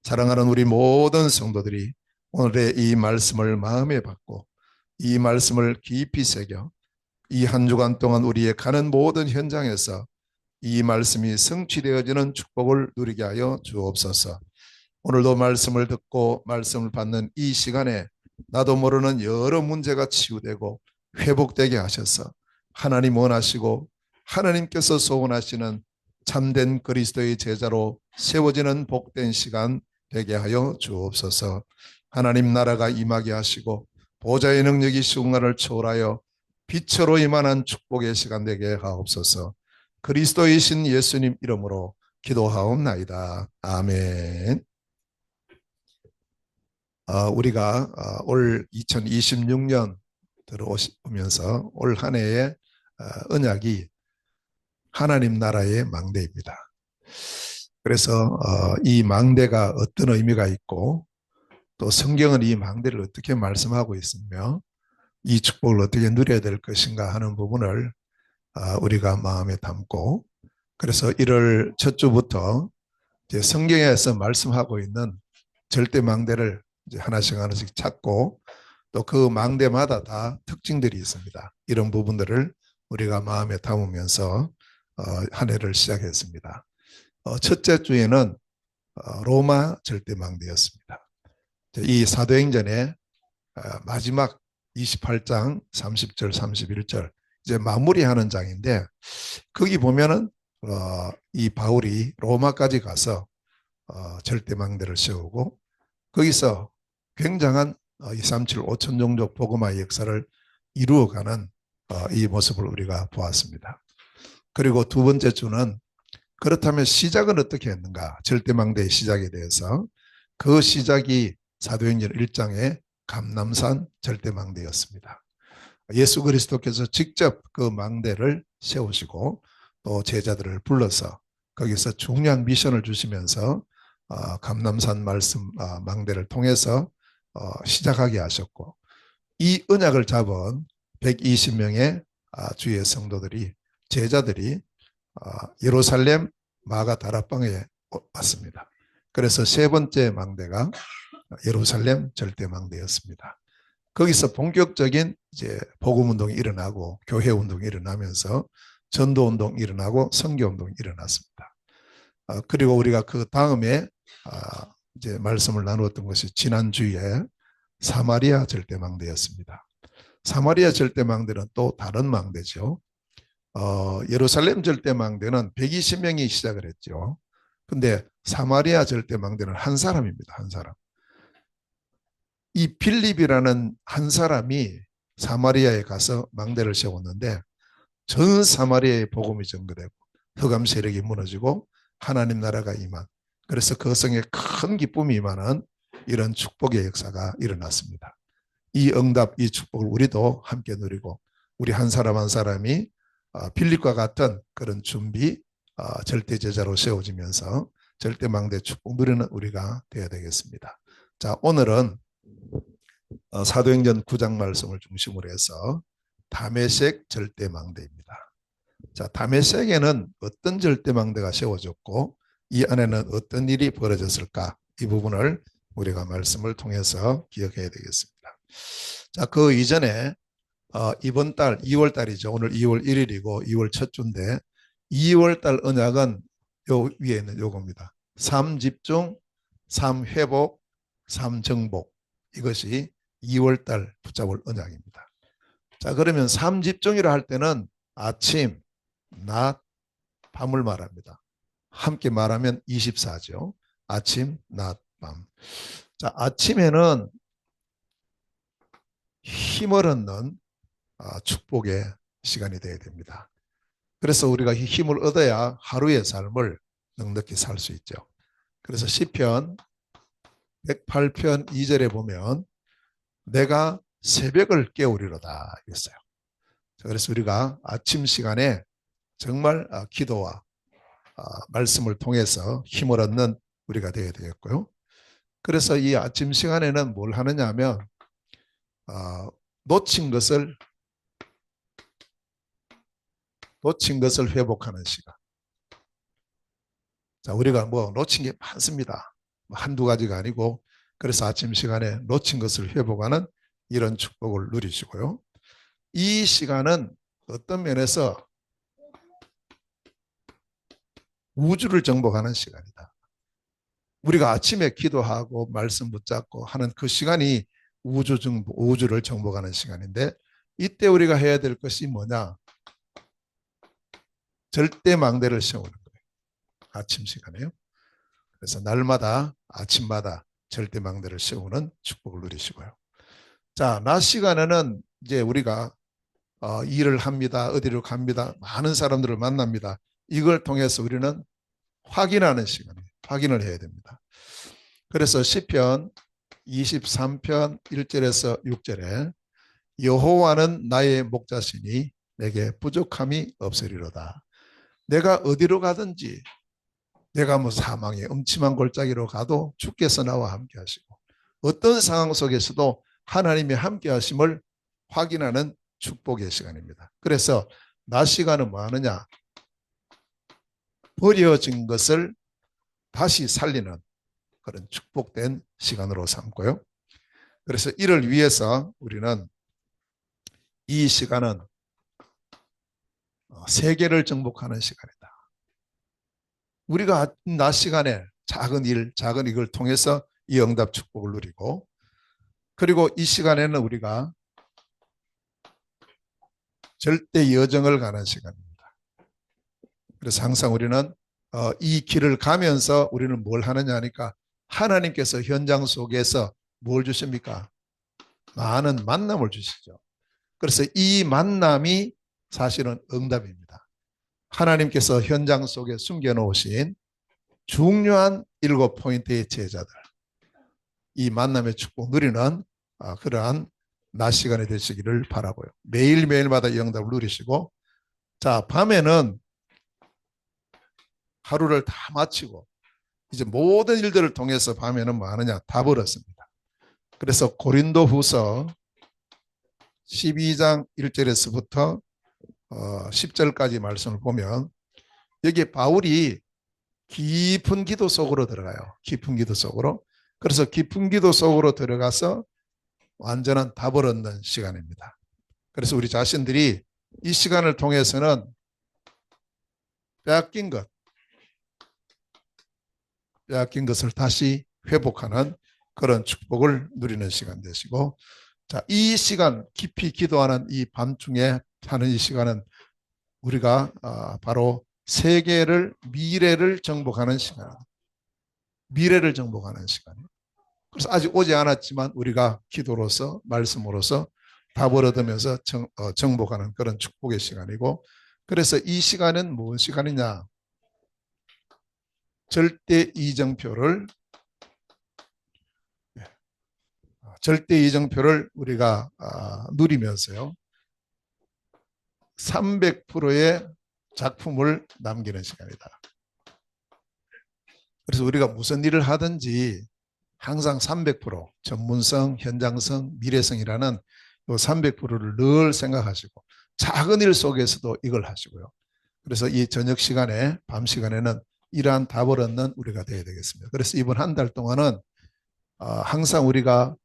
사랑하는 우리 모든 성도들이 오늘의 이 말씀을 마음에 받고 이 말씀을 깊이 새겨 이 한 주간 동안 우리의 가는 모든 현장에서 이 말씀이 성취되어지는 축복을 누리게 하여 주옵소서. 오늘도 말씀을 듣고 말씀을 받는 이 시간에 나도 모르는 여러 문제가 치유되고 회복되게 하셔서 하나님 원하시고 하나님께서 소원하시는 참된 그리스도의 제자로 세워지는 복된 시간 되게 하여 주옵소서. 하나님 나라가 임하게 하시고 보좌의 능력이 시공간을 초월하여 빛으로 임하는 축복의 시간 되게 하옵소서. 그리스도이신 예수님 이름으로 기도하옵나이다. 아멘. 우리가 올 2026년 들어오면서 올 한 해의 언약이 하나님 나라의 망대입니다. 그래서 이 망대가 어떤 의미가 있고 또 성경은 이 망대를 어떻게 말씀하고 있으며 이 축복을 어떻게 누려야 될 것인가 하는 부분을 우리가 마음에 담고, 그래서 1월 첫 주부터 이제 성경에서 말씀하고 있는 절대 망대를 이제 하나씩 하나씩 찾고 또 그 망대마다 다 특징들이 있습니다. 이런 부분들을 우리가 마음에 담으면서 한 해를 시작했습니다. 첫째 주에는 로마 절대 망대였습니다. 이 사도행전의 마지막 28장 30절 31절 이제 마무리하는 장인데, 거기 보면은 이 바울이 로마까지 가서 절대망대를 세우고 거기서 굉장한 237 5천 종족 복음화의 역사를 이루어가는 이 모습을 우리가 보았습니다. 그리고 두 번째 주는 그렇다면 시작은 어떻게 했는가, 절대망대의 시작에 대해서 그 시작이 사도행전 1장의 감람산 절대망대였습니다. 예수 그리스도께서 직접 그 망대를 세우시고 또 제자들을 불러서 거기서 중요한 미션을 주시면서 감람산 말씀 망대를 통해서 시작하게 하셨고, 이 언약을 잡은 120명의 주의 성도들이 제자들이 예루살렘 마가 다락방에 왔습니다. 그래서 세 번째 망대가 예루살렘 절대 망대였습니다. 거기서 본격적인 이제 복음 운동이 일어나고 교회 운동이 일어나면서 전도 운동이 일어나고 선교 운동이 일어났습니다. 그리고 우리가 그 다음에 이제 말씀을 나누었던 것이 지난주에 사마리아 절대망대였습니다. 사마리아 절대망대는 또 다른 망대죠. 예루살렘 절대망대는 120명이 시작을 했죠. 근데 사마리아 절대망대는 한 사람입니다. 한 사람. 이 빌립이라는 한 사람이 사마리아에 가서 망대를 세웠는데 전 사마리아의 복음이 전거되고 흑암 세력이 무너지고 하나님 나라가 임한, 그래서 그 성에 큰 기쁨이 임하는 이런 축복의 역사가 일어났습니다. 이 응답, 이 축복을 우리도 함께 누리고 우리 한 사람 한 사람이 빌립과 같은 그런 준비, 절대 제자로 세워지면서 절대 망대 축복 누리는 우리가 되어야 되겠습니다. 자, 오늘은 사도행전 9장 말씀을 중심으로 해서 다메섹 절대망대입니다. 자, 다메섹에는 어떤 절대망대가 세워졌고 이 안에는 어떤 일이 벌어졌을까, 이 부분을 우리가 말씀을 통해서 기억해야 되겠습니다. 자, 그 이전에 이번 달 2월 달이죠. 오늘 2월 1일이고 2월 첫 주인데 2월 달 언약은 요 위에 있는 요겁니다. 3집중, 3회복, 3정복, 이것이 2월 달 붙잡을 언약입니다. 자, 그러면 3집중이라 할 때는 아침, 낮, 밤을 말합니다. 함께 말하면 24죠. 아침, 낮, 밤. 자, 아침에는 힘을 얻는 축복의 시간이 되어야 됩니다. 그래서 우리가 힘을 얻어야 하루의 삶을 넉넉히 살 수 있죠. 그래서 시편 108편 2절에 보면 내가 새벽을 깨우리로다 이랬어요. 그래서 우리가 아침 시간에 정말 기도와 말씀을 통해서 힘을 얻는 우리가 되어야 되겠고요. 그래서 이 아침 시간에는 뭘 하느냐 하면 놓친 것을 회복하는 시간. 자, 우리가 뭐 놓친 게 많습니다. 한두 가지가 아니고 그래서 아침 시간에 놓친 것을 회복하는 이런 축복을 누리시고요. 이 시간은 어떤 면에서 우주를 정복하는 시간이다. 우리가 아침에 기도하고 말씀 붙잡고 하는 그 시간이 우주를 정복하는 시간인데 이때 우리가 해야 될 것이 뭐냐? 절대 망대를 세우는 거예요. 아침 시간에요. 그래서 날마다 아침마다 절대 망대를 세우는 축복을 누리시고요. 자, 낮 시간에는 이제 우리가 일을 합니다. 어디로 갑니다. 많은 사람들을 만납니다. 이걸 통해서 우리는 확인하는 시간이에요. 확인을 해야 됩니다. 그래서 시편 23편 1절에서 6절에 여호와는 나의 목자시니 내게 부족함이 없으리로다. 내가 어디로 가든지 내가 뭐 사망의 음침한 골짜기로 가도 주께서 나와 함께 하시고 어떤 상황 속에서도 하나님의 함께 하심을 확인하는 축복의 시간입니다. 그래서 낮 시간은 뭐 하느냐? 버려진 것을 다시 살리는 그런 축복된 시간으로 삼고요. 그래서 이를 위해서 우리는 이 시간은 세계를 정복하는 시간이다. 우리가 낮 시간에 작은 일, 작은 이걸 통해서 이 응답 축복을 누리고 그리고 이 시간에는 우리가 절대 여정을 가는 시간입니다. 그래서 항상 우리는 이 길을 가면서 우리는 뭘 하느냐 하니까 하나님께서 현장 속에서 뭘 주십니까? 많은 만남을 주시죠. 그래서 이 만남이 사실은 응답입니다. 하나님께서 현장 속에 숨겨놓으신 중요한 7포인트의 제자들, 이 만남의 축복 누리는 그러한 낮 시간이 되시기를 바라고요. 매일매일마다 이 응답을 누리시고 자, 밤에는 하루를 다 마치고 이제 모든 일들을 통해서 밤에는 뭐 하느냐? 다 벌었습니다. 그래서 고린도후서 12장 1절에서부터 10절까지 말씀을 보면 여기에 바울이 깊은 기도 속으로 들어가요. 깊은 기도 속으로. 그래서 깊은 기도 속으로 들어가서 완전한 답을 얻는 시간입니다. 그래서 우리 자신들이 이 시간을 통해서는 빼앗긴 것을 다시 회복하는 그런 축복을 누리는 시간 되시고 자, 이 시간 깊이 기도하는 이 밤중에 하는 이 시간은 우리가 바로 세계를 미래를 정복하는 시간, 미래를 정복하는 시간이에요. 그래서 아직 오지 않았지만 우리가 기도로서 말씀으로서 답을 얻으면서 정복하는 그런 축복의 시간이고 그래서 이 시간은 무슨 시간이냐? 절대 이정표를 우리가 누리면서요. 300%의 작품을 남기는 시간이다. 그래서 우리가 무슨 일을 하든지 항상 300% 전문성, 현장성, 미래성이라는 이 300%를 늘 생각하시고 작은 일 속에서도 이걸 하시고요. 그래서 이 저녁 시간에 밤 시간에는 이러한 답을 얻는 우리가 되어야 되겠습니다. 그래서 이번 한 달 동안은 항상 우리가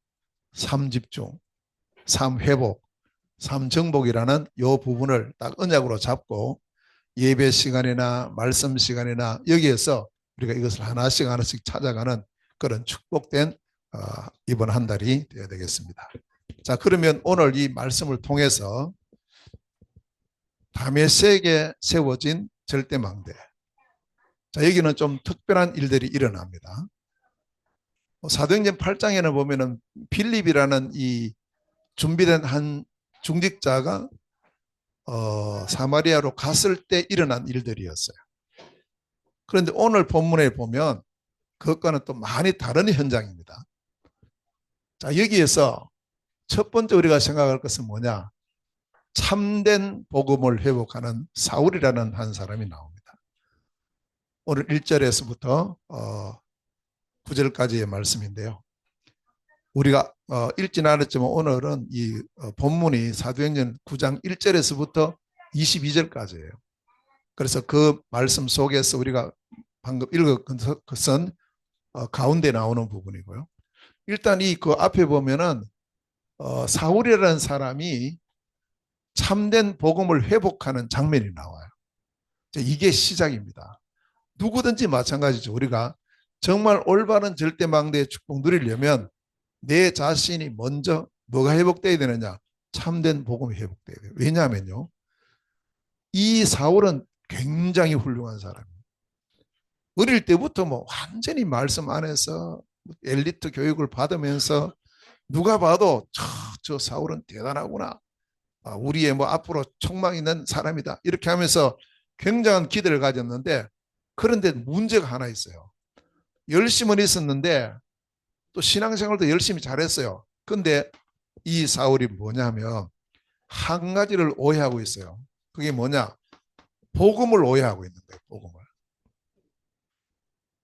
삶 집중, 삶 회복, 삶 정복이라는 이 부분을 딱 언약으로 잡고 예배 시간이나 말씀 시간이나 여기에서 우리가 이것을 하나씩 하나씩 찾아가는 그런 축복된 이번 한 달이 되어야 되겠습니다. 자, 그러면 오늘 이 말씀을 통해서 다메섹에 세워진 절대망대. 자, 여기는 좀 특별한 일들이 일어납니다. 사도행전 8장에는 보면은 빌립이라는 이 준비된 한 중직자가 사마리아로 갔을 때 일어난 일들이었어요. 그런데 오늘 본문에 보면 그것과는 또 많이 다른 현장입니다. 자, 여기에서 첫 번째 우리가 생각할 것은 뭐냐? 참된 복음을 회복하는 사울이라는 한 사람이 나옵니다. 오늘 1절에서부터 9절까지의 말씀인데요. 우리가 읽지는 않았지만 오늘은 이 본문이 사도행전 9장 1절에서부터 22절까지예요. 그래서 그 말씀 속에서 우리가 방금 읽은 것은 가운데 나오는 부분이고요. 일단 이 그 앞에 보면은 사울이라는 사람이 참된 복음을 회복하는 장면이 나와요. 이게 시작입니다. 누구든지 마찬가지죠. 우리가 정말 올바른 절대망대의 축복 누리려면 내 자신이 먼저 뭐가 회복돼야 되느냐? 참된 복음이 회복돼야 돼요. 왜냐하면요. 이 사울은 굉장히 훌륭한 사람이에요. 어릴 때부터 뭐 완전히 말씀 안에서 엘리트 교육을 받으면서 누가 봐도 저 사울은 대단하구나. 우리의 뭐 앞으로 촉망 있는 사람이다. 이렇게 하면서 굉장한 기대를 가졌는데 그런데 문제가 하나 있어요. 열심은 있었는데 또 신앙생활도 열심히 잘했어요. 근데 이 사울이 뭐냐면 한 가지를 오해하고 있어요. 그게 뭐냐? 복음을 오해하고 있는 거예요. 복음을.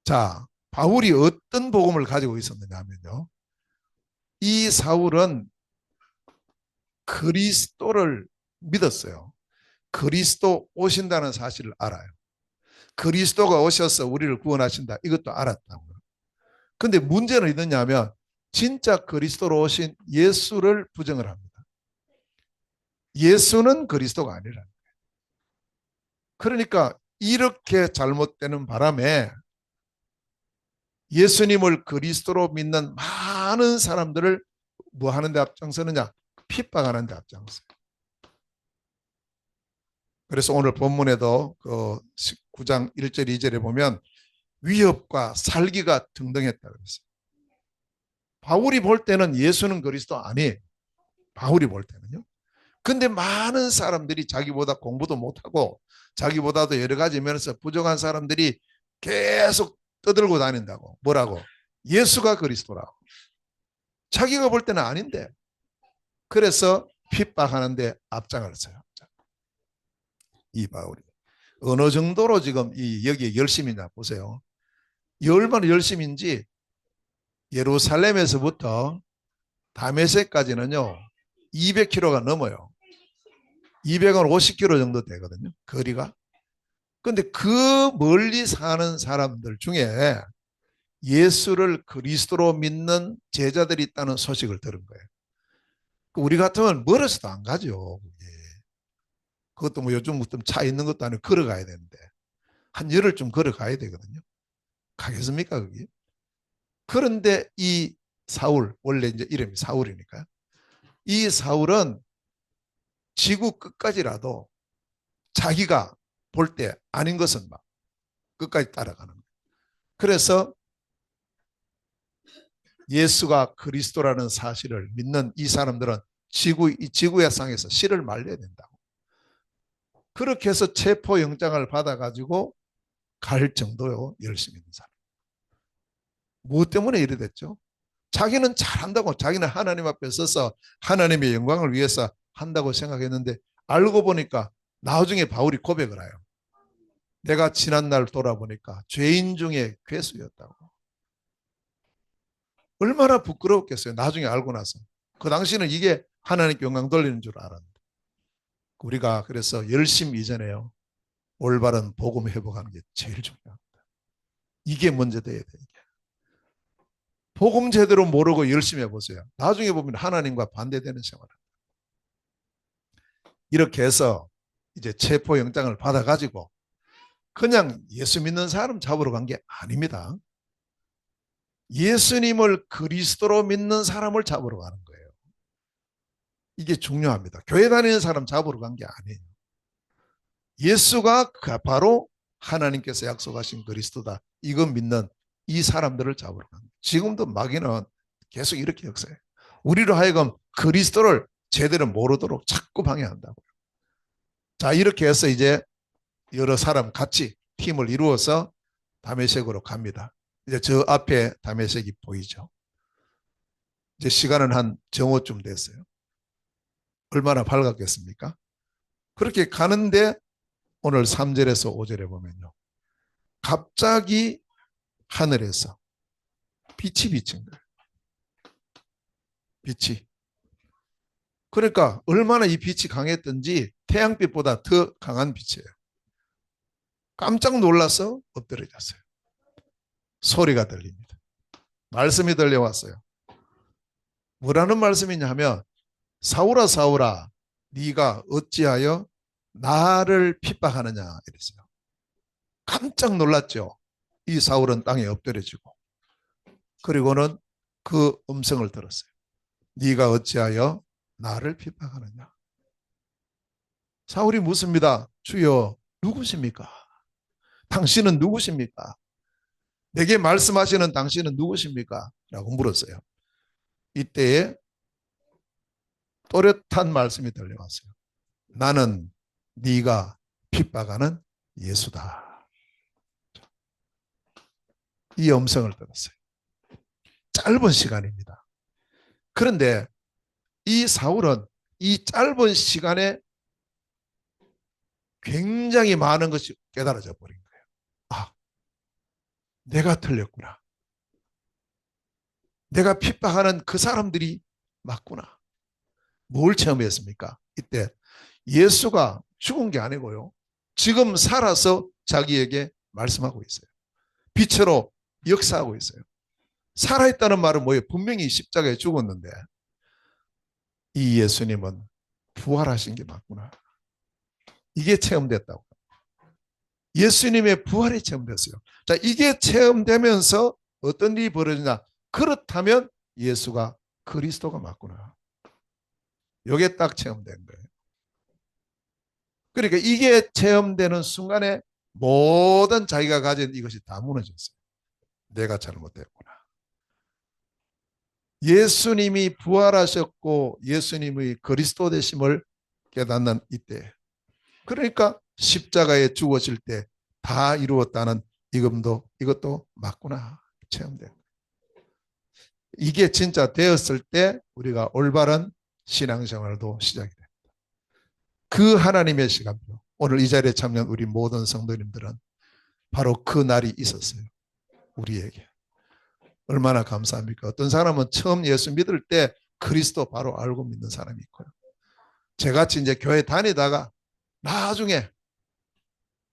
자, 바울이 어떤 복음을 가지고 있었느냐 하면요. 이 사울은 그리스도를 믿었어요. 그리스도 오신다는 사실을 알아요. 그리스도가 오셔서 우리를 구원하신다. 이것도 알았다고요. 근데 문제는 있느냐면 진짜 그리스도로 오신 예수를 부정을 합니다. 예수는 그리스도가 아니라는 거예요. 그러니까 이렇게 잘못되는 바람에 예수님을 그리스도로 믿는 많은 사람들을 뭐 하는데 앞장서느냐? 핍박하는 데 앞장서요. 그래서 오늘 본문에도 그 19장 1절 2절에 보면 위협과 살기가 등등했다 그랬어요. 바울이 볼 때는 예수는 그리스도 아니에요. 바울이 볼 때는요. 근데 많은 사람들이 자기보다 공부도 못하고 자기보다도 여러 가지 면에서 부족한 사람들이 계속 떠들고 다닌다고. 뭐라고? 예수가 그리스도라고. 자기가 볼 때는 아닌데. 그래서 핍박하는데 앞장을 서요. 이 바울이. 어느 정도로 지금 여기에 열심이냐 보세요. 얼마나 열심인지 예루살렘에서부터 다메섹까지는요 200km가 넘어요. 250km 정도 되거든요. 거리가. 근데 그 멀리 사는 사람들 중에 예수를 그리스도로 믿는 제자들이 있다는 소식을 들은 거예요. 우리 같으면 멀어서도 안 가죠. 그것도 뭐 요즘 차 있는 것도 아니고 걸어가야 되는데 한 열흘쯤 걸어가야 되거든요. 가겠습니까 그게? 그런데 이 사울, 원래 이제 이름이 사울이니까 이 사울은 지구 끝까지라도 자기가 볼 때 아닌 것은 막 끝까지 따라가는 거예요. 그래서 예수가 그리스도라는 사실을 믿는 이 사람들은 이 지구의 상에서 씨를 말려야 된다고. 그렇게 해서 체포영장을 받아가지고 갈 정도요 열심히 있는 사람. 무엇 때문에 이래 됐죠? 자기는 잘한다고, 자기는 하나님 앞에 서서 하나님의 영광을 위해서 한다고 생각했는데 알고 보니까 나중에 바울이 고백을 해요. 내가 지난날 돌아보니까 죄인 중에 괴수였다고. 얼마나 부끄러웠겠어요. 나중에 알고 나서. 그 당시는 이게 하나님께 영광 돌리는 줄 알았는데. 우리가 그래서 열심 이전에요. 올바른 복음 회복하는 게 제일 중요합니다. 이게 먼저 돼야 돼요. 복음 제대로 모르고 열심히 해보세요. 나중에 보면 하나님과 반대되는 생활을. 이렇게 해서 이제 체포영장을 받아가지고 그냥 예수 믿는 사람 잡으러 간 게 아닙니다. 예수님을 그리스도로 믿는 사람을 잡으러 가는 거예요. 이게 중요합니다. 교회 다니는 사람 잡으러 간 게 아니에요. 예수가 바로 하나님께서 약속하신 그리스도다. 이거 믿는 이 사람들을 잡으러 간 거예요. 지금도 마귀는 계속 이렇게 역사해요. 우리로 하여금 그리스도를 제대로 모르도록 자꾸 방해한다고요. 자, 이렇게 해서 이제 여러 사람 같이 팀을 이루어서 다메섹으로 갑니다. 이제 저 앞에 다메섹이 보이죠. 이제 시간은 한 정오쯤 됐어요. 얼마나 밝았겠습니까? 그렇게 가는데 오늘 3절에서 5절에 보면요. 갑자기 하늘에서 빛이 비친 거예요. 빛이. 그러니까 얼마나 이 빛이 강했던지 태양빛보다 더 강한 빛이에요. 깜짝 놀라서 엎드려졌어요. 소리가 들립니다. 말씀이 들려왔어요. 뭐라는 말씀이냐 하면 사울아 사울아 네가 어찌하여 나를 핍박하느냐 이랬어요. 깜짝 놀랐죠. 이 사울은 땅에 엎드려지고 그리고는 그 음성을 들었어요. 네가 어찌하여 나를 핍박하느냐. 사울이 묻습니다. 주여 누구십니까? 당신은 누구십니까? 내게 말씀하시는 당신은 누구십니까? 라고 물었어요. 이때에 또렷한 말씀이 들려왔어요. 나는 네가 핍박하는 예수다. 이 음성을 들었어요. 짧은 시간입니다. 그런데 이 사울은 이 짧은 시간에 굉장히 많은 것이 깨달아져 버린 거예요. 아, 내가 틀렸구나. 내가 핍박하는 그 사람들이 맞구나. 뭘 체험했습니까? 이때 예수가 죽은 게 아니고요. 지금 살아서 자기에게 말씀하고 있어요. 빛으로 역사하고 있어요. 살아있다는 말은 뭐예요? 분명히 십자가에 죽었는데 이 예수님은 부활하신 게 맞구나. 이게 체험됐다고. 예수님의 부활이 체험됐어요. 자, 이게 체험되면서 어떤 일이 벌어지냐? 그렇다면 예수가 그리스도가 맞구나. 이게 딱 체험된 거예요. 그러니까 이게 체험되는 순간에 모든 자기가 가진 이것이 다 무너졌어요. 내가 잘못됐구나. 예수님이 부활하셨고 예수님의 그리스도 되심을 깨닫는 이때. 그러니까 십자가에 죽으실 때 다 이루었다는 이것도 맞구나. 체험된. 이게 진짜 되었을 때 우리가 올바른 신앙생활도 시작이 됩니다. 그 하나님의 시간표. 오늘 이 자리에 참여한 우리 모든 성도님들은 바로 그 날이 있었어요. 우리에게. 얼마나 감사합니까? 어떤 사람은 처음 예수 믿을 때 그리스도 바로 알고 믿는 사람이 있고요. 저같이 이제 교회 다니다가 나중에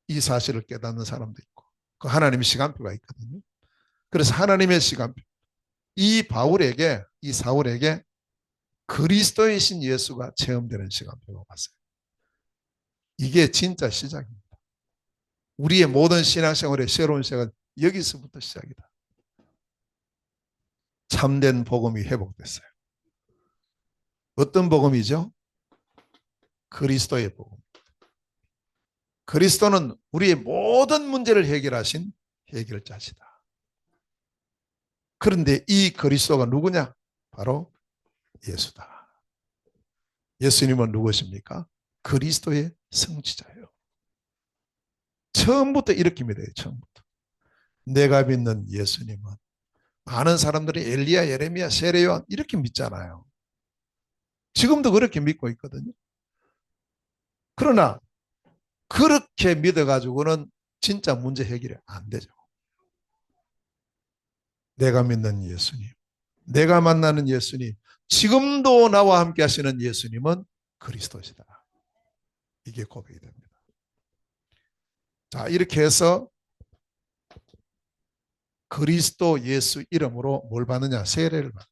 이 사실을 깨닫는 사람도 있고 그 하나님의 시간표가 있거든요. 그래서 하나님의 시간표. 이 사울에게 그리스도이신 예수가 체험되는 시간표가 왔어요. 이게 진짜 시작입니다. 우리의 모든 신앙생활의 새로운 시작은 여기서부터 시작이다. 참된 복음이 회복됐어요. 어떤 복음이죠? 그리스도의 복음. 그리스도는 우리의 모든 문제를 해결하신 해결자시다. 그런데 이 그리스도가 누구냐? 바로 예수다. 예수님은 누구십니까? 그리스도의 성취자예요. 처음부터 이렇게 믿어요. 처음부터. 내가 믿는 예수님은 많은 사람들이 엘리야, 예레미야, 세례요한 이렇게 믿잖아요. 지금도 그렇게 믿고 있거든요. 그러나 그렇게 믿어가지고는 진짜 문제 해결이 안 되죠. 내가 믿는 예수님, 내가 만나는 예수님, 지금도 나와 함께 하시는 예수님은 그리스도시다. 이게 고백이 됩니다. 자, 이렇게 해서 그리스도 예수 이름으로 뭘 받느냐? 세례를 받는.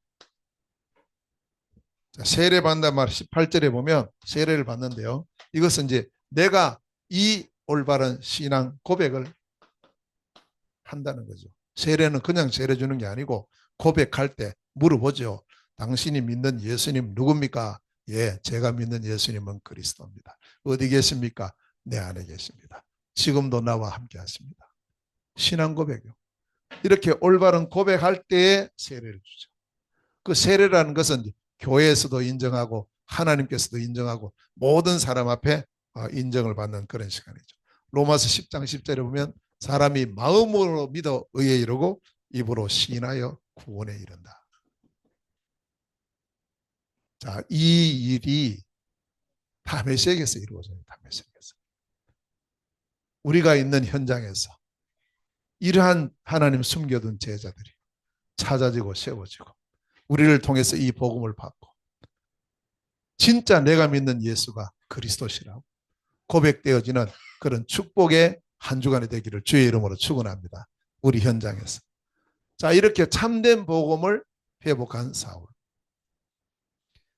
세례 받는다 말 18절에 보면 세례를 받는데요. 이것은 이제 내가 이 올바른 신앙 고백을 한다는 거죠. 세례는 그냥 세례 주는 게 아니고 고백할 때 물어보죠. 당신이 믿는 예수님 누굽니까? 예, 제가 믿는 예수님은 그리스도입니다. 어디 계십니까? 내 안에 계십니다. 지금도 나와 함께 하십니다. 신앙 고백이요. 이렇게 올바른 고백할 때에 세례를 주죠. 그 세례라는 것은 교회에서도 인정하고 하나님께서도 인정하고 모든 사람 앞에 인정을 받는 그런 시간이죠. 로마서 10장 10절에 보면 사람이 마음으로 믿어 의에 이르고 입으로 시인하여 구원에 이른다. 자, 이 일이 다메섹에서 이루어져요. 다메섹에서. 우리가 있는 현장에서 이러한 하나님 숨겨둔 제자들이 찾아지고 세워지고 우리를 통해서 이 복음을 받고 진짜 내가 믿는 예수가 그리스도시라고 고백되어지는 그런 축복의 한 주간이 되기를 주의 이름으로 축원합니다. 우리 현장에서. 자, 이렇게 참된 복음을 회복한 사울.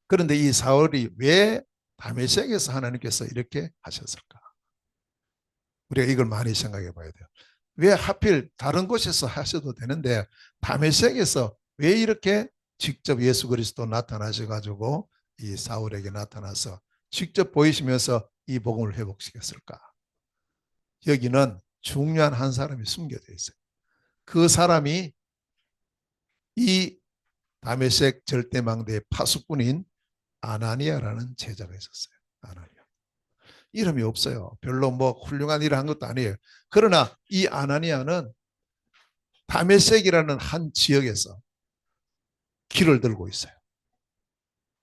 그런데 이 사울이 왜 다메섹에서 하나님께서 이렇게 하셨을까? 우리가 이걸 많이 생각해 봐야 돼요. 왜 하필 다른 곳에서 하셔도 되는데 다메섹에서 왜 이렇게 직접 예수 그리스도 나타나셔가지고 이 사울에게 나타나서 직접 보이시면서 이 복음을 회복시켰을까? 여기는 중요한 한 사람이 숨겨져 있어요. 그 사람이 이 다메섹 절대망대의 파수꾼인 아나니아라는 제자가 있었어요. 아나니아. 이름이 없어요. 별로 뭐 훌륭한 일을 한 것도 아니에요. 그러나 이 아나니아는 다메섹이라는 한 지역에서 길을 들고 있어요.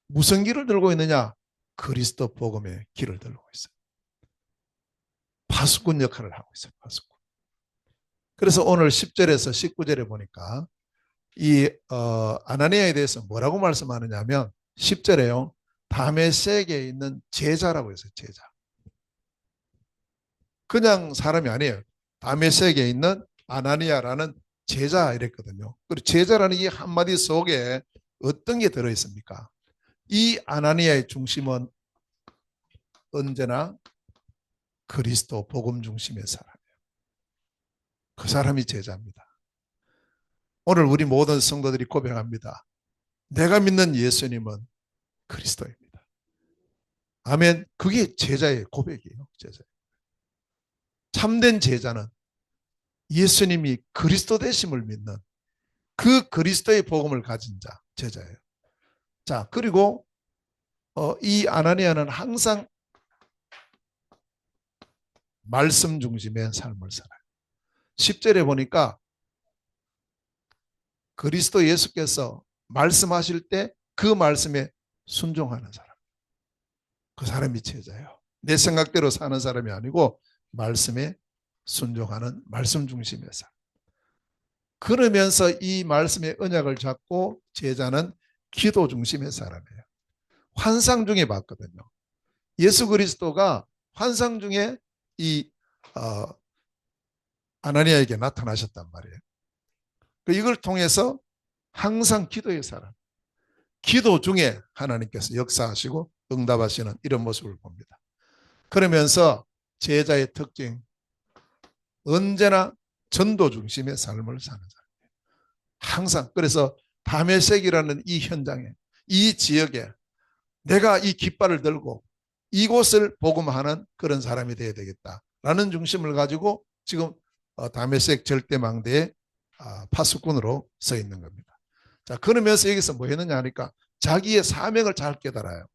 무슨 길을 들고 있느냐? 그리스도 복음의 길을 들고 있어요. 파수꾼 역할을 하고 있어요. 파수꾼. 그래서 오늘 10절에서 19절에 보니까 이 아나니아에 대해서 뭐라고 말씀하느냐면 10절에요. 다메섹에 있는 제자라고 했어요. 제자. 그냥 사람이 아니에요. 다메섹에 있는 아나니아라는 제자 이랬거든요. 그리고 제자라는 이 한마디 속에 어떤 게 들어있습니까? 이 아나니아의 중심은 언제나 그리스도 복음 중심의 사람이에요. 그 사람이 제자입니다. 오늘 우리 모든 성도들이 고백합니다. 내가 믿는 예수님은 그리스도입니다. 아멘. 그게 제자의 고백이에요. 제자. 참된 제자는 예수님이 그리스도 되심을 믿는 그 그리스도의 복음을 가진 자, 제자예요. 자, 그리고 이 아나니아는 항상 말씀 중심의 삶을 살아요. 10절에 보니까 그리스도 예수께서 말씀하실 때 그 말씀에 순종하는 사람. 그 사람이 제자예요. 내 생각대로 사는 사람이 아니고 말씀에 순종하는 말씀 중심의 삶. 그러면서 이 말씀의 언약을 잡고 제자는 기도 중심의 사람이에요. 환상 중에 봤거든요. 예수 그리스도가 환상 중에 이 아나니아에게 나타나셨단 말이에요. 이걸 통해서 항상 기도의 사람, 기도 중에 하나님께서 역사하시고 응답하시는 이런 모습을 봅니다. 그러면서 제자의 특징, 언제나 전도 중심의 삶을 사는 사람이에요. 항상. 그래서 다메섹이라는 이 현장에, 이 지역에 내가 이 깃발을 들고 이곳을 복음하는 그런 사람이 되어야 되겠다라는 중심을 가지고 지금 다메섹 절대망대의 파수꾼으로 서 있는 겁니다. 자, 그러면서 여기서 뭐 했느냐 하니까 자기의 사명을 잘 깨달아요.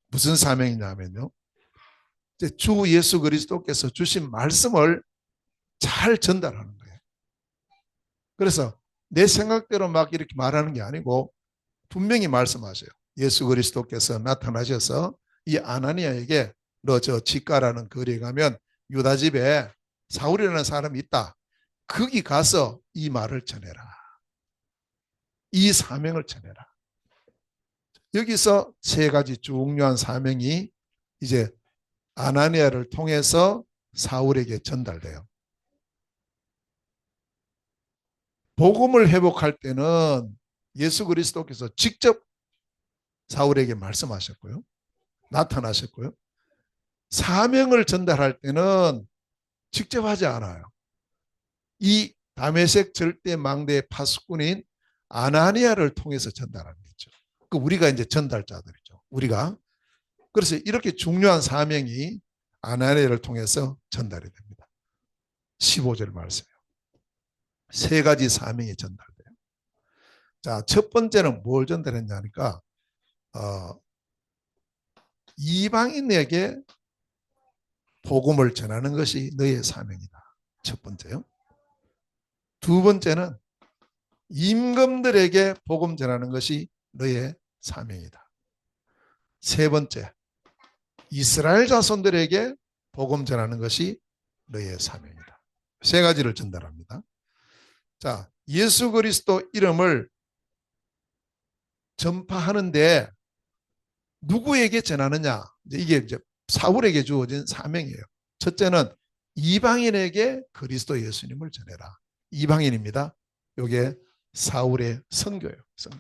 무슨 사명이냐면요. 주 예수 그리스도께서 주신 말씀을 잘 전달하는 거예요. 그래서 내 생각대로 막 이렇게 말하는 게 아니고 분명히 말씀하세요. 예수 그리스도께서 나타나셔서 이 아나니아에게 너 저 지가라는 거리에 가면 유다 집에 사울이라는 사람이 있다. 거기 가서 이 말을 전해라. 이 사명을 전해라. 여기서 세 가지 중요한 사명이 이제 아나니아를 통해서 사울에게 전달돼요. 복음을 회복할 때는 예수 그리스도께서 직접 사울에게 말씀하셨고요. 나타나셨고요. 사명을 전달할 때는 직접 하지 않아요. 이 다메섹 절대망대의 파수꾼인 아나니아를 통해서 전달하는 거죠. 우리가 이제 전달자들이죠. 우리가. 그래서 이렇게 중요한 사명이 아나니아를 통해서 전달이 됩니다. 15절 말씀이에요. 세 가지 사명이 전달돼요. 자, 첫 번째는 뭘 전달했냐니까 이방인에게 복음을 전하는 것이 너의 사명이다. 첫 번째요. 두 번째는 임금들에게 복음 전하는 것이 너의 사명이다. 세 번째, 이스라엘 자손들에게 복음 전하는 것이 너의 사명이다. 세 가지를 전달합니다. 자, 예수 그리스도 이름을 전파하는데 누구에게 전하느냐? 이게 이제 사울에게 주어진 사명이에요. 첫째는 이방인에게 그리스도 예수님을 전해라. 이방인입니다. 이게 사울의 선교예요. 선교.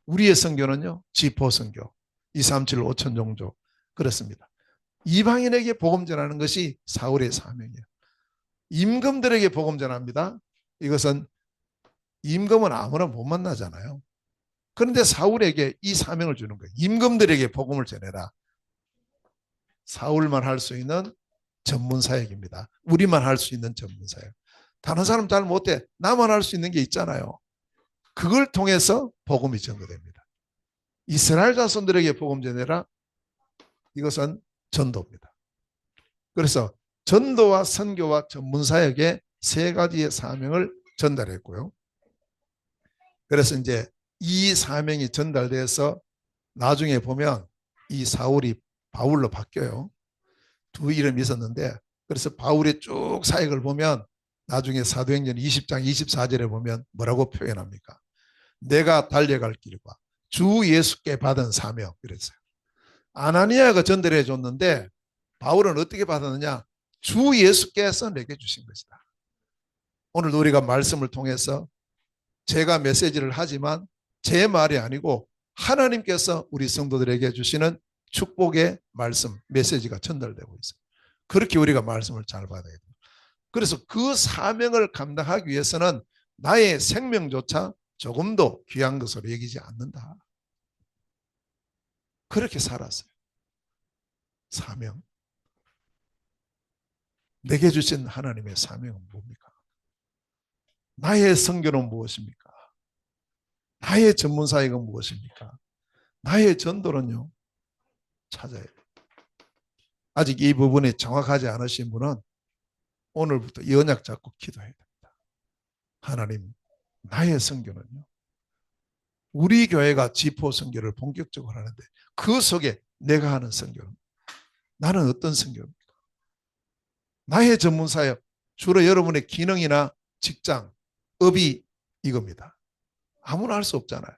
우리의 선교는요, 지포 선교, 237 5천 종족 그렇습니다. 이방인에게 복음 전하는 것이 사울의 사명이에요. 임금들에게 복음 전합니다. 이것은 임금은 아무나 못 만나잖아요. 그런데 사울에게 이 사명을 주는 거예요. 임금들에게 복음을 전해라. 사울만 할 수 있는 전문 사역입니다. 우리만 할 수 있는 전문 사역. 다른 사람 잘 못해. 나만 할 수 있는 게 있잖아요. 그걸 통해서 복음이 전거됩니다. 이스라엘 자손들에게 복음 전해라. 이것은 전도입니다. 그래서 전도와 선교와 전문 사역의 세 가지의 사명을 전달했고요. 그래서 이제 이 사명이 전달돼서 나중에 보면 이 사울이 바울로 바뀌어요. 두 이름이 있었는데, 그래서 바울의 쭉 사역을 보면 나중에 사도행전 20장 24절에 보면 뭐라고 표현합니까? 내가 달려갈 길과 주 예수께 받은 사명 그랬어요. 아나니아가 전달해 줬는데 바울은 어떻게 받았느냐? 주 예수께서 내게 주신 것이다. 오늘도 우리가 말씀을 통해서 제가 메시지를 하지만 제 말이 아니고 하나님께서 우리 성도들에게 주시는 축복의 말씀, 메시지가 전달되고 있어요. 그렇게 우리가 말씀을 잘 받아야 돼요. 그래서 그 사명을 감당하기 위해서는 나의 생명조차 조금도 귀한 것으로 여기지 않는다. 그렇게 살았어요. 사명. 내게 주신 하나님의 사명은 뭡니까? 나의 선교는 무엇입니까? 나의 전문사역은 무엇입니까? 나의 전도는요, 찾아야 돼요. 아직 이 부분이 정확하지 않으신 분은 오늘부터 연약 잡고 기도해야 됩니다. 하나님, 나의 선교는요, 우리 교회가 지포 선교를 본격적으로 하는데 그 속에 내가 하는 선교는 나는 어떤 선교입니까? 나의 전문사역, 주로 여러분의 기능이나 직장, 업이 이겁니다. 아무나 할 수 없잖아요.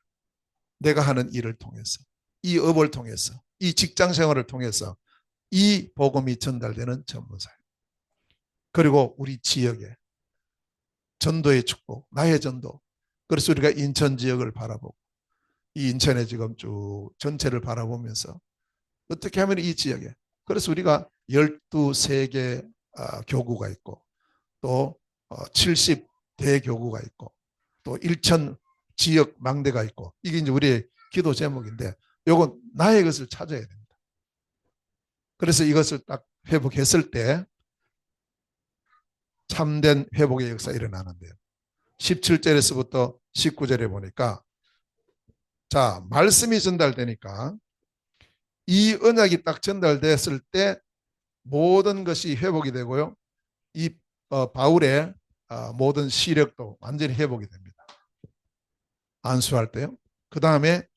내가 하는 일을 통해서, 이 업을 통해서, 이 직장 생활을 통해서 이 복음이 전달되는 전문사역. 그리고 우리 지역에 전도의 축복, 나의 전도. 그래서 우리가 인천 지역을 바라보고 이 인천에 지금 쭉 전체를 바라보면서 어떻게 하면 이 지역에, 그래서 우리가 12세개 교구가 있고 또 70대교구가 있고 또 1천 지역 망대가 있고, 이게 이제 우리의 기도 제목인데 요건 나의 것을 찾아야 됩니다. 그래서 이것을 딱 회복했을 때 참된 회복의 역사가 일어나는데요. 17절에서부터 19절에 보니까, 자, 말씀이 전달되니까 이 언약이 딱 전달됐을 때 모든 것이 회복이 되고요. 이 바울의 모든 시력도 완전히 회복이 됩니다. 안수할 때요. 그 다음에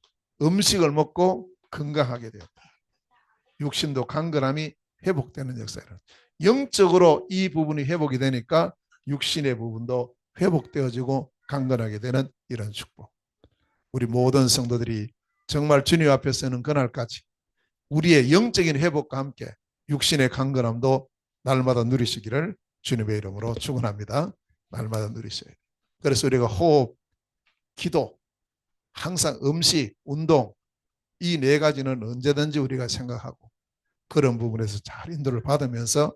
음식을 먹고 건강하게 되었다. 육신도 강건함이 회복되는 역사예요. 영적으로 이 부분이 회복이 되니까 육신의 부분도 회복되어지고 강건하게 되는 이런 축복. 우리 모든 성도들이 정말 주님 앞에 서는 그날까지 우리의 영적인 회복과 함께 육신의 강건함도 날마다 누리시기를 주님의 이름으로 축원합니다. 날마다 누리셔야 돼요. 그래서 우리가 호흡, 기도, 항상 음식, 운동, 이 네 가지는 언제든지 우리가 생각하고 그런 부분에서 잘 인도를 받으면서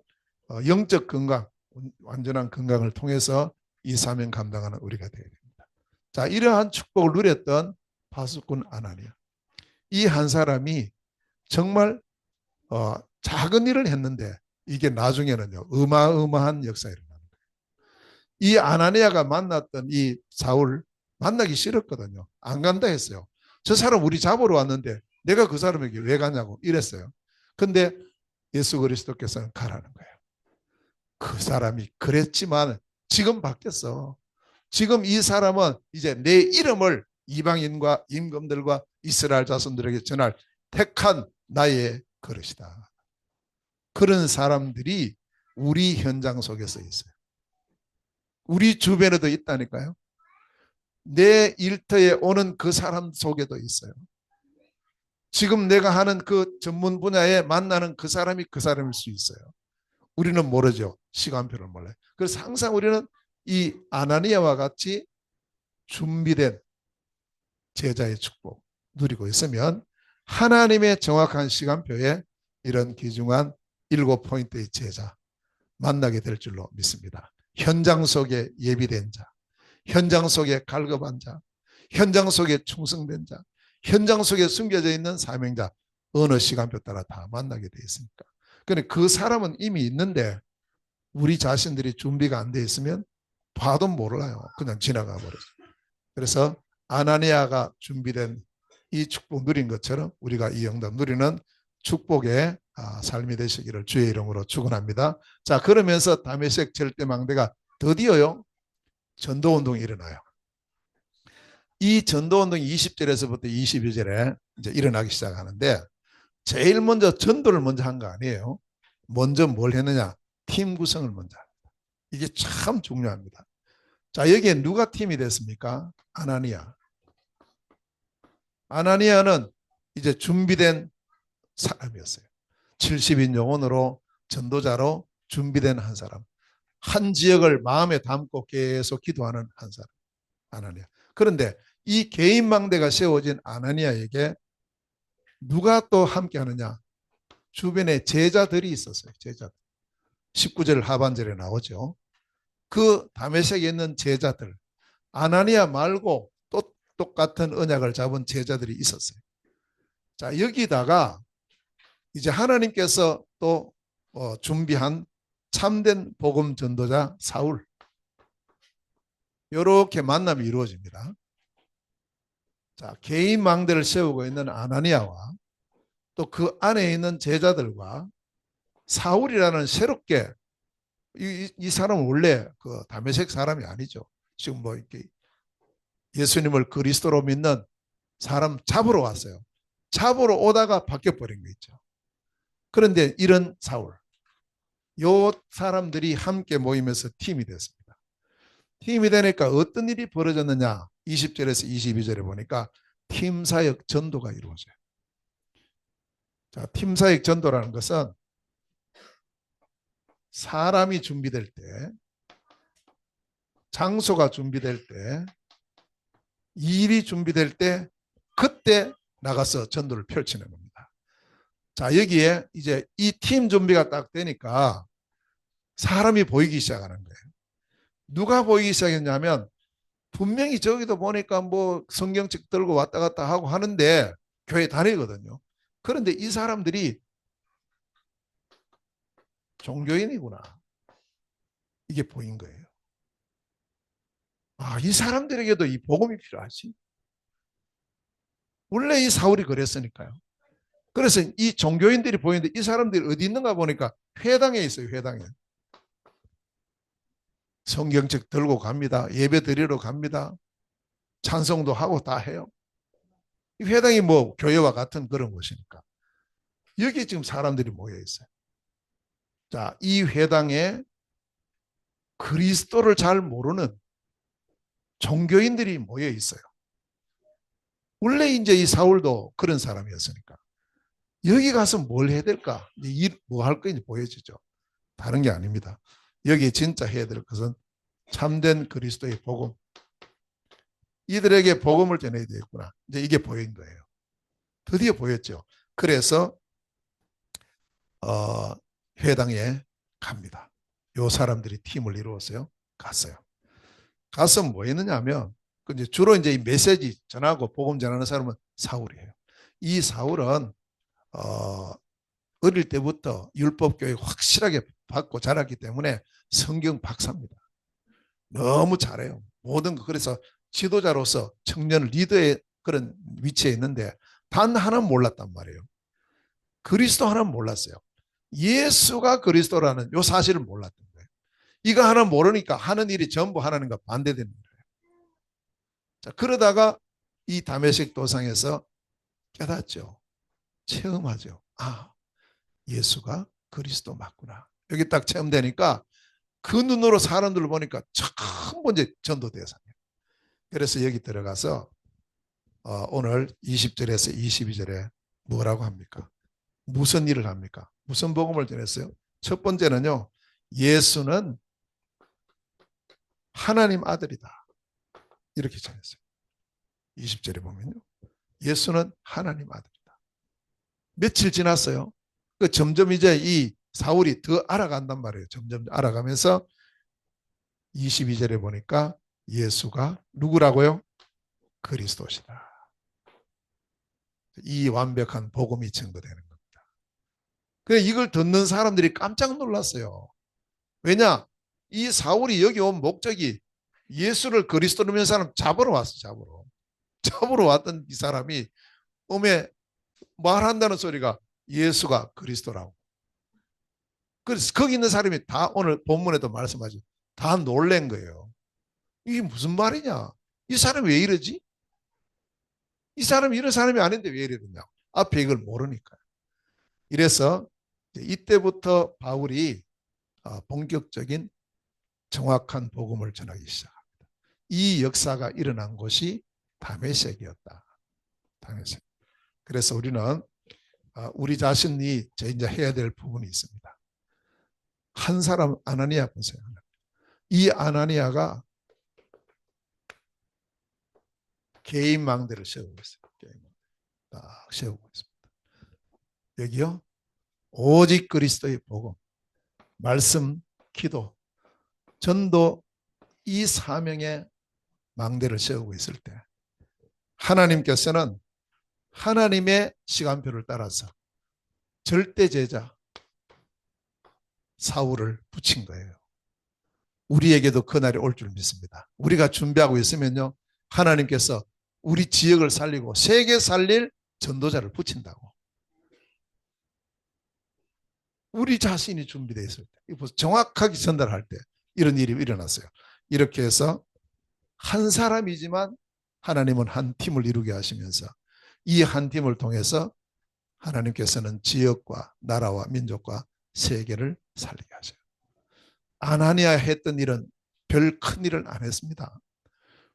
영적 건강, 완전한 건강을 통해서 이 사명 감당하는 우리가 되어야 됩니다. 자, 이러한 축복을 누렸던 파수꾼 아나니아. 이 한 사람이 정말 작은 일을 했는데 이게 나중에는요, 어마어마한 역사가 일어나는 거예요. 이 아나니아가 만났던 이 사울 만나기 싫었거든요. 안 간다 했어요. 저 사람 우리 잡으러 왔는데 내가 그 사람에게 왜 가냐고 이랬어요. 근데 예수 그리스도께서는 가라는 거예요. 그 사람이 그랬지만 지금 바뀌었어. 지금 이 사람은 이제 내 이름을 이방인과 임금들과 이스라엘 자손들에게 전할 택한 나의 그릇이다. 그런 사람들이 우리 현장 속에서 있어요. 우리 주변에도 있다니까요. 내 일터에 오는 그 사람 속에도 있어요. 지금 내가 하는 그 전문 분야에 만나는 그 사람이 그 사람일 수 있어요. 우리는 모르죠. 시간표를 몰라요. 그래서 항상 우리는 이 아나니아와 같이 준비된 제자의 축복 누리고 있으면 하나님의 정확한 시간표에 이런 귀중한 7포인트의 제자 만나게 될 줄로 믿습니다. 현장 속에 예비된 자, 현장 속에 갈급한 자, 현장 속에 충성된 자, 현장 속에 숨겨져 있는 사명자, 어느 시간표 따라 다 만나게 되어 있으니까. 그런데 그 사람은 이미 있는데 우리 자신들이 준비가 안 돼 있으면 봐도 몰라요. 그냥 지나가 버려요. 그래서 아나니아가 준비된 이 축복 누린 것처럼 우리가 이 영광 누리는 축복의 삶이 되시기를 주의 이름으로 축원합니다. 자, 그러면서 다메섹 절대망대가 드디어요 전도운동이 일어나요. 이 전도운동이 20절에서부터 22절에 이제 일어나기 시작하는데 제일 먼저 전도를 먼저 한 거 아니에요. 먼저 뭘 했느냐? 팀 구성을 먼저 합니다. 이게 참 중요합니다. 자, 여기에 누가 팀이 됐습니까? 아나니아. 아나니아는 이제 준비된 사람이었어요. 70인 영혼으로 전도자로 준비된 한 사람. 한 지역을 마음에 담고 계속 기도하는 한 사람. 아나니아. 그런데 이 개인 망대가 세워진 아나니아에게 누가 또 함께 하느냐? 주변에 제자들이 있었어요. 제자들. 19절 하반절에 나오죠. 그 다메섹에 있는 제자들. 아나니아 말고 또 똑같은 언약을 잡은 제자들이 있었어요. 자, 여기다가 이제 하나님께서 또 준비한 참된 복음 전도자 사울. 이렇게 만남이 이루어집니다. 자, 개인 망대를 세우고 있는 아나니아와 또 그 안에 있는 제자들과 사울이라는 새롭게 이 사람은 원래 그 다메섹 사람이 아니죠. 지금 뭐 이렇게 예수님을 그리스도로 믿는 사람 잡으러 왔어요. 잡으러 오다가 바뀌어버린 거 있죠. 그런데 이런 사울, 요 사람들이 함께 모이면서 팀이 됐습니다. 팀이 되니까 어떤 일이 벌어졌느냐? 20절에서 22절에 보니까 팀사역 전도가 이루어져요. 자, 팀사역 전도라는 것은 사람이 준비될 때, 장소가 준비될 때, 일이 준비될 때, 그때 나가서 전도를 펼치는 겁니다. 자, 여기에 이제 이 팀 준비가 딱 되니까 사람이 보이기 시작하는 거예요. 누가 보이기 시작했냐면 분명히 저기도 보니까 뭐 성경책 들고 왔다 갔다 하고 하는데 교회 다니거든요. 그런데 이 사람들이 종교인이구나. 이게 보인 거예요. 아, 이 사람들에게도 이 복음이 필요하지. 원래 이 사울이 그랬으니까요. 그래서 이 종교인들이 보이는데 이 사람들이 어디 있는가 보니까 회당에 있어요. 회당에. 성경책 들고 갑니다. 예배 드리러 갑니다. 찬송도 하고 다 해요. 이 회당이 뭐 교회와 같은 그런 곳이니까. 여기 지금 사람들이 모여 있어요. 자, 이 회당에 그리스도를 잘 모르는 종교인들이 모여 있어요. 원래 이제 이 사울도 그런 사람이었으니까. 여기 가서 뭘 해야 될까? 뭐 할 건지 보여지죠. 다른 게 아닙니다. 여기 진짜 해야 될 것은 참된 그리스도의 복음. 이들에게 복음을 전해야 되겠구나. 이제 이게 보인 거예요. 드디어 보였죠. 그래서 회당에 갑니다. 요 사람들이 팀을 이루었어요. 갔어요. 가서 뭐 했느냐 하면 이제 주로 이제 이 메시지 전하고 복음 전하는 사람은 사울이에요. 이 사울은 어릴 때부터 율법 교육 확실하게 받고 자랐기 때문에 성경 박사입니다. 너무 잘해요. 모든 거. 그래서 지도자로서 청년 리더의 그런 위치에 있는데 단 하나는 몰랐단 말이에요. 그리스도 하나는 몰랐어요. 예수가 그리스도라는 요 사실을 몰랐던 거예요. 이거 하나 모르니까 하는 일이 전부 하나님과 반대되는 거예요. 자, 그러다가 이 다메섹 도상에서 깨닫죠. 체험하죠. 아, 예수가 그리스도 맞구나. 여기 딱 체험되니까 그 눈으로 사람들을 보니까 처음 번째 전도 대상이에요. 그래서 여기 들어가서 오늘 20절에서 22절에 뭐라고 합니까? 무슨 일을 합니까? 무슨 복음을 전했어요? 첫 번째는요, 예수는 하나님 아들이다. 이렇게 전했어요. 20절에 보면요. 예수는 하나님 아들이다. 며칠 지났어요. 점점 이제 이 사울이 더 알아간단 말이에요. 점점 알아가면서 22절에 보니까 예수가 누구라고요? 그리스도시다. 이 완벽한 복음이 증거되는 겁니다. 그래 이걸 듣는 사람들이 깜짝 놀랐어요. 왜냐? 이 사울이 여기 온 목적이 예수를 그리스도로 믿는 사람 잡으러 왔어. 잡으러 왔던 이 사람이 음에 말한다는 소리가 예수가 그리스도라고. 그래서 거기 있는 사람이 다 오늘 본문에도 말씀하죠. 다 놀란 거예요. 이게 무슨 말이냐? 이 사람이 왜 이러지? 이 사람이 이런 사람이 아닌데 왜 이러냐? 앞에 이걸 모르니까요. 이래서 이때부터 바울이 본격적인 정확한 복음을 전하기 시작합니다. 이 역사가 일어난 곳이 다메섹이었다. 다메섹. 그래서 우리는 우리 자신이 이제 해야 될 부분이 있습니다. 한 사람 아나니아 보세요. 이 아나니아가 개인 망대를 세우고 있어요. 딱 세우고 있습니다. 여기요. 오직 그리스도의 복음, 말씀, 기도, 전도 이 사명의 망대를 세우고 있을 때 하나님께서는 하나님의 시간표를 따라서 절대 제자 사울을 붙인 거예요. 우리에게도 그날이 올 줄 믿습니다. 우리가 준비하고 있으면요. 하나님께서 우리 지역을 살리고 세계 살릴 전도자를 붙인다고. 우리 자신이 준비되어 있을 때 정확하게 전달할 때 이런 일이 일어났어요. 이렇게 해서 한 사람이지만 하나님은 한 팀을 이루게 하시면서 이 한 팀을 통해서 하나님께서는 지역과 나라와 민족과 세계를 살리게 하셔요. 아나니아 했던 일은 별 큰 일을 안 했습니다.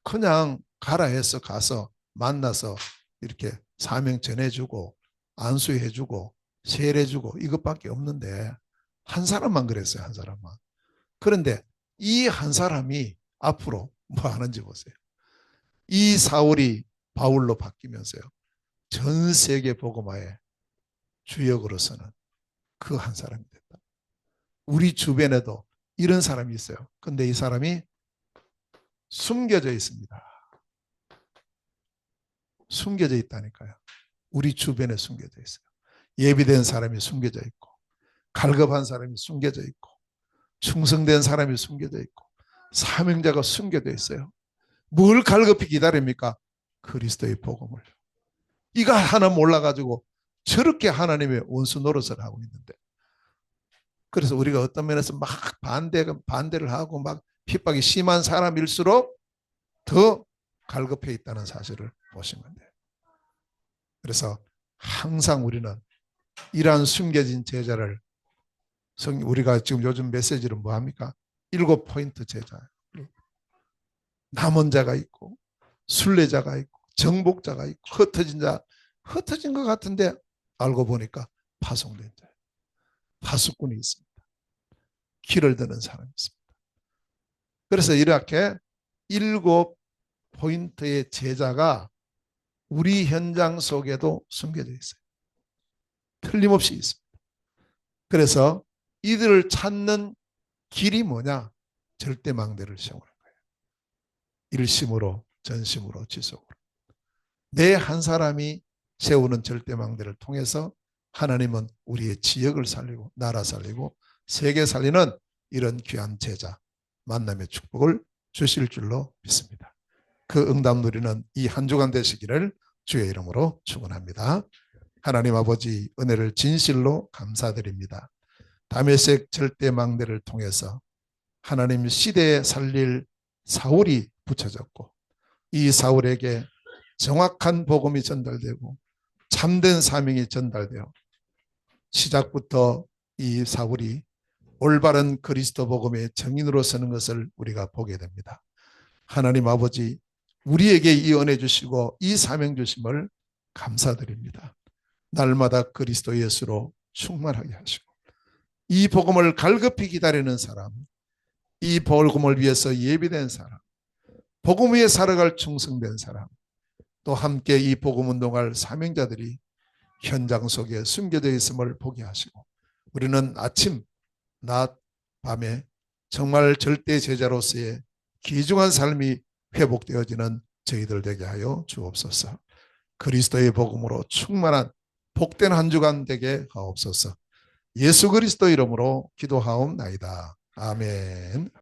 그냥 가라 해서 가서 만나서 이렇게 사명 전해주고 안수해주고 세례해주고 이것밖에 없는데 한 사람만 그랬어요. 한 사람만. 그런데 이 한 사람이 앞으로 뭐 하는지 보세요. 이 사울이 바울로 바뀌면서요. 전 세계 복음화의 주역으로서는 그 한 사람이 됐다. 우리 주변에도 이런 사람이 있어요. 근데 이 사람이 숨겨져 있습니다. 숨겨져 있다니까요. 우리 주변에 숨겨져 있어요. 예비된 사람이 숨겨져 있고 갈급한 사람이 숨겨져 있고 충성된 사람이 숨겨져 있고 사명자가 숨겨져 있어요. 뭘 갈급히 기다립니까? 그리스도의 복음을. 이거 하나 몰라가지고 저렇게 하나님의 원수 노릇을 하고 있는데 그래서 우리가 어떤 면에서 막 반대를 하고 막 핍박이 심한 사람일수록 더 갈급해 있다는 사실을 보시면 돼요. 그래서 항상 우리는 이러한 숨겨진 제자를 우리가 지금 요즘 메시지를 뭐 합니까? 7포인트 제자. 남은 자가 있고 순례자가 있고 정복자가 있고 흩어진 자, 흩어진 것 같은데 알고 보니까 파송된 자, 파수꾼이 있습니다. 길을 드는 사람이 있습니다. 그래서 이렇게 7포인트의 제자가 우리 현장 속에도 숨겨져 있어요. 틀림없이 있습니다. 그래서 이들을 찾는 길이 뭐냐? 절대망대를 세우는 거예요. 일심으로, 전심으로, 지속으로. 내 한 사람이 세우는 절대망대를 통해서 하나님은 우리의 지역을 살리고 나라 살리고 세계 살리는 이런 귀한 제자 만남의 축복을 주실 줄로 믿습니다. 그 응답 누리는 이 한 주간 되시기를 주의 이름으로 축원합니다. 하나님 아버지 은혜를 진실로 감사드립니다. 다메섹 절대망대를 통해서 하나님 시대에 살릴 사울이 붙여졌고 이 사울에게 정확한 복음이 전달되고 참된 사명이 전달되어 시작부터 이 사울이 올바른 그리스도 복음의 증인으로 서는 것을 우리가 보게 됩니다. 하나님 아버지 우리에게 이 은혜 주시고 이 사명 주심을 감사드립니다. 날마다 그리스도 예수로 충만하게 하시고 이 복음을 갈급히 기다리는 사람, 이 복음을 위해서 예비된 사람, 복음 위에 살아갈 충성된 사람, 또 함께 이 복음 운동할 사명자들이 현장 속에 숨겨져 있음을 보게 하시고, 우리는 아침, 낮, 밤에 정말 절대 제자로서의 귀중한 삶이 회복되어지는 저희들 되게 하여 주옵소서. 그리스도의 복음으로 충만한 복된 한 주간 되게 하옵소서. 예수 그리스도 이름으로 기도하옵나이다. 아멘.